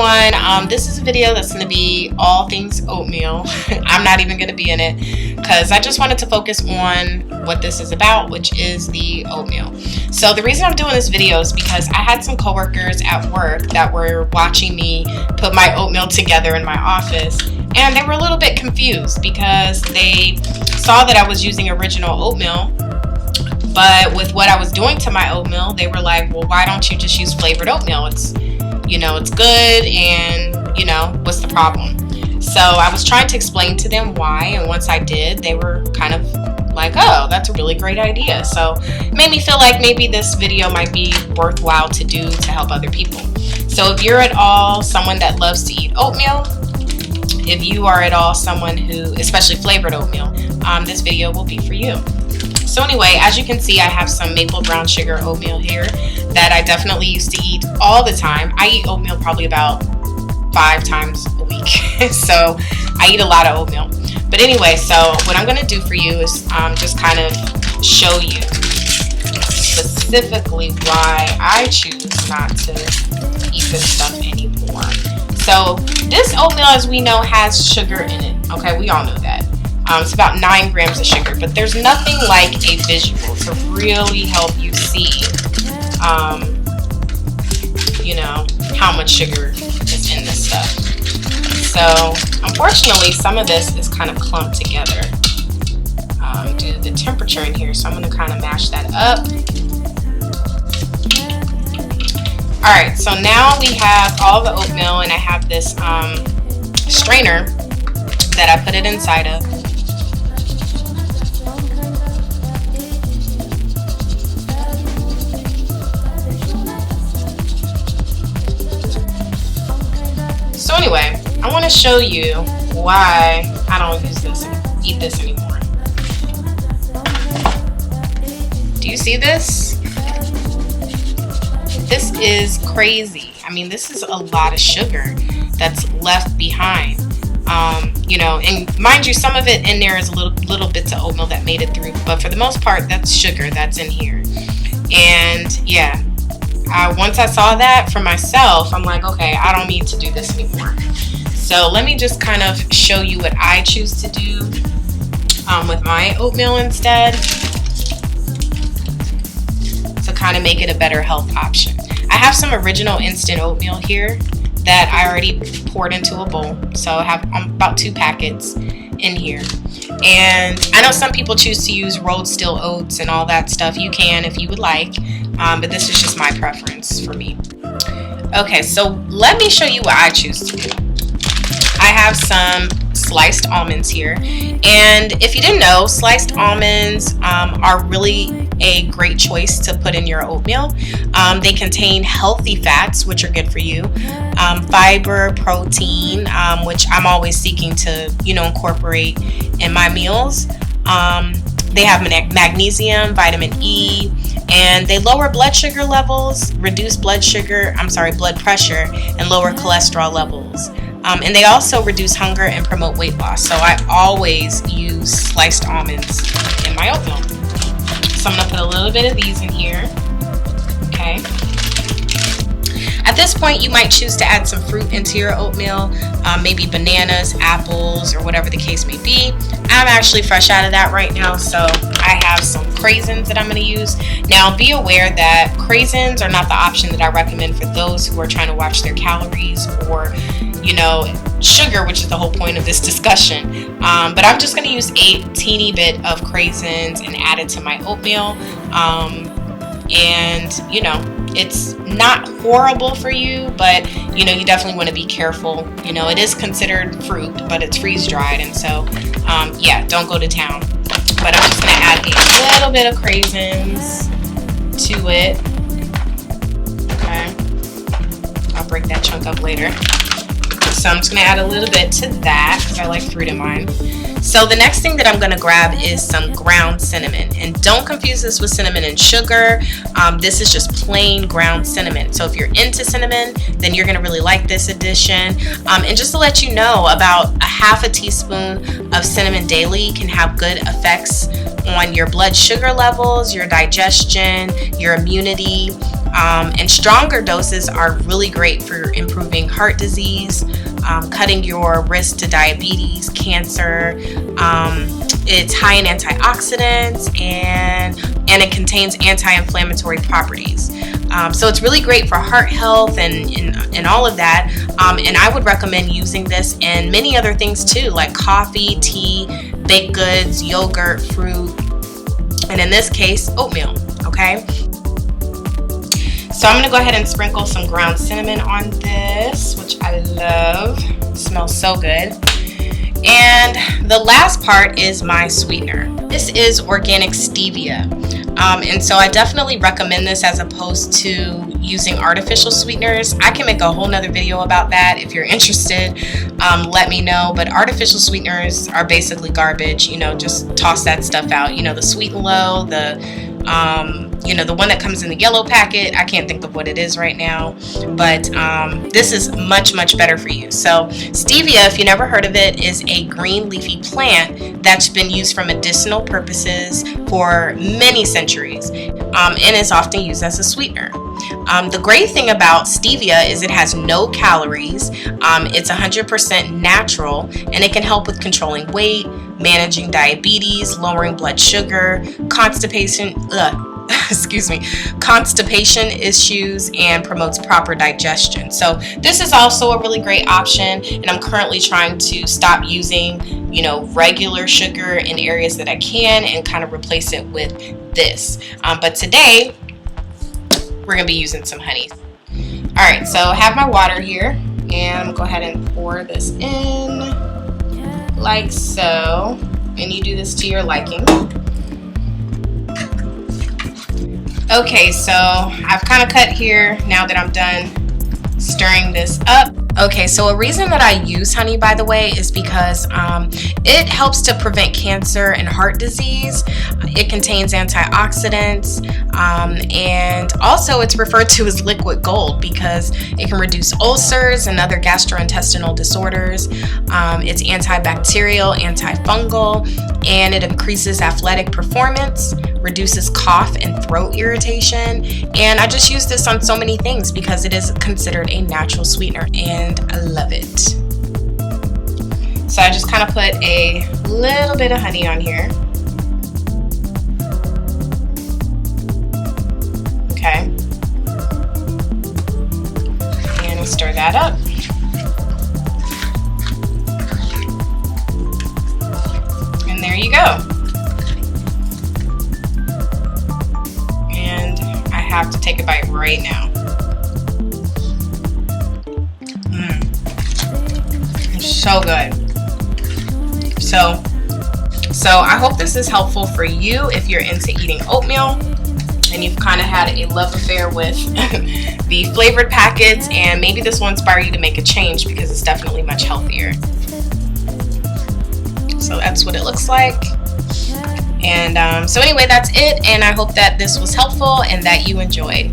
everyone. This is a video that's going to be all things oatmeal. I'm not even going to be in it because I just wanted to focus on what this is about, which is the oatmeal. So the reason I'm doing this video is because I had some coworkers at work that were watching me put my oatmeal together in my office, and they were a little bit confused because they saw that I was using original oatmeal, but with what I was doing to my oatmeal, they were like, well, why don't you just use flavored oatmeal? It's good, and what's the problem? So I was trying to explain to them why, and once I did, they were kind of like, oh, that's a really great idea. So it made me feel like maybe this video might be worthwhile to do to help other people. So if you're at all someone that loves to eat oatmeal, if you are at all someone who, especially flavored oatmeal, this video will be for you. So anyway, as you can see, I have some maple brown sugar oatmeal here that I definitely used to eat all the time. I eat oatmeal probably about 5 times a week. So I eat a lot of oatmeal. But anyway, so what I'm going to do for you is just kind of show you specifically why I choose not to eat this stuff anymore. So this oatmeal, as we know, has sugar in it. Okay, we all know that. It's about 9 grams of sugar, but there's nothing like a visual to really help you see, how much sugar is in this stuff. So, unfortunately, some of this is kind of clumped together due to the temperature in here. So I'm going to kind of mash that up. All right, so now we have all the oatmeal, and I have this strainer that I put it inside of. So anyway, I want to show you why I don't eat this anymore. Do you see this? This is crazy. I mean, this is a lot of sugar that's left behind. And mind you, some of it in there is a little bits of oatmeal that made it through, but for the most part, that's sugar that's in here. And yeah. Once I saw that for myself, I'm like, okay, I don't need to do this anymore. So let me just kind of show you what I choose to do with my oatmeal instead to kind of make it a better health option. I have some original instant oatmeal here that I already poured into a bowl. So I have about 2 packets in here. And I know some people choose to use rolled steel oats and all that stuff. You can if you would like, but this is just my preference for me. Okay, so let me show you what I choose to do. I have some sliced almonds here, and if you didn't know, sliced almonds are really a great choice to put in your oatmeal. They contain healthy fats, which are good for you, fiber, protein, which I'm always seeking to incorporate in my meals. They have magnesium, vitamin E, and they lower blood sugar levels, reduce blood pressure, and lower cholesterol levels. And they also reduce hunger and promote weight loss. So I always use sliced almonds in my oatmeal. So I'm going to put a little bit of these in here. Okay. At this point, you might choose to add some fruit into your oatmeal, maybe bananas, apples, or whatever the case may be. I'm actually fresh out of that right now, so I have some craisins that I'm going to use. Now, be aware that craisins are not the option that I recommend for those who are trying to watch their calories or, sugar, which is the whole point of this discussion. But I'm just going to use a teeny bit of craisins and add it to my oatmeal. It's not horrible for you, but you definitely want to be careful. It is considered fruit, but it's freeze dried, and so don't go to town. But I'm just going to add a little bit of craisins to it. Okay, I'll break that chunk up later. So I'm just going to add a little bit to that because I like fruit in mine. So the next thing that I'm going to grab is some ground cinnamon. And don't confuse this with cinnamon and sugar. This is just plain ground cinnamon. So if you're into cinnamon, then you're going to really like this addition. And just to let you know, about a half a teaspoon of cinnamon daily can have good effects on your blood sugar levels, your digestion, your immunity, And stronger doses are really great for improving heart disease, cutting your risk to diabetes, cancer. It's high in antioxidants, and it contains anti-inflammatory properties. So it's really great for heart health and all of that. And I would recommend using this in many other things too, like coffee, tea, baked goods, yogurt, fruit, and in this case, oatmeal. Okay. So I'm going to go ahead and sprinkle some ground cinnamon on this, which I love. It smells so good. And the last part is my sweetener. This is organic stevia. And so I definitely recommend this as opposed to using artificial sweeteners. I can make a whole nother video about that if you're interested. Let me know. But artificial sweeteners are basically garbage. Just toss that stuff out. The Sweet and Low, the one that comes in the yellow packet. I can't think of what it is right now, but this is much, much better for you. So stevia, if you never heard of it, is a green leafy plant that's been used for medicinal purposes for many centuries, and is often used as a sweetener. The great thing about stevia is it has no calories. It's 100% natural, and it can help with controlling weight, managing diabetes, lowering blood sugar, constipation issues, and promotes proper digestion. So this is also a really great option, and I'm currently trying to stop using regular sugar in areas that I can and kind of replace it with this. But today we're gonna be using some honey. All right, so I have my water here, and I'm gonna go ahead and pour this in like so, and you do this to your liking. Okay, so I've kind of cut here now that I'm done stirring this up. Okay, so a reason that I use honey, by the way, is because it helps to prevent cancer and heart disease. It contains antioxidants, and also it's referred to as liquid gold because it can reduce ulcers and other gastrointestinal disorders. It's antibacterial, antifungal, and it increases athletic performance, reduces cough and throat irritation. And I just use this on so many things because it is considered a natural sweetener, and I love it. So I just kind of put a little bit of honey on here. Okay. And I stir that up. And there you go. And I have to take a bite right now. So good. So I hope this is helpful for you if you're into eating oatmeal and you've kind of had a love affair with the flavored packets, and maybe this will inspire you to make a change because it's definitely much healthier. So that's what it looks like. And so anyway, that's it, and I hope that this was helpful and that you enjoyed.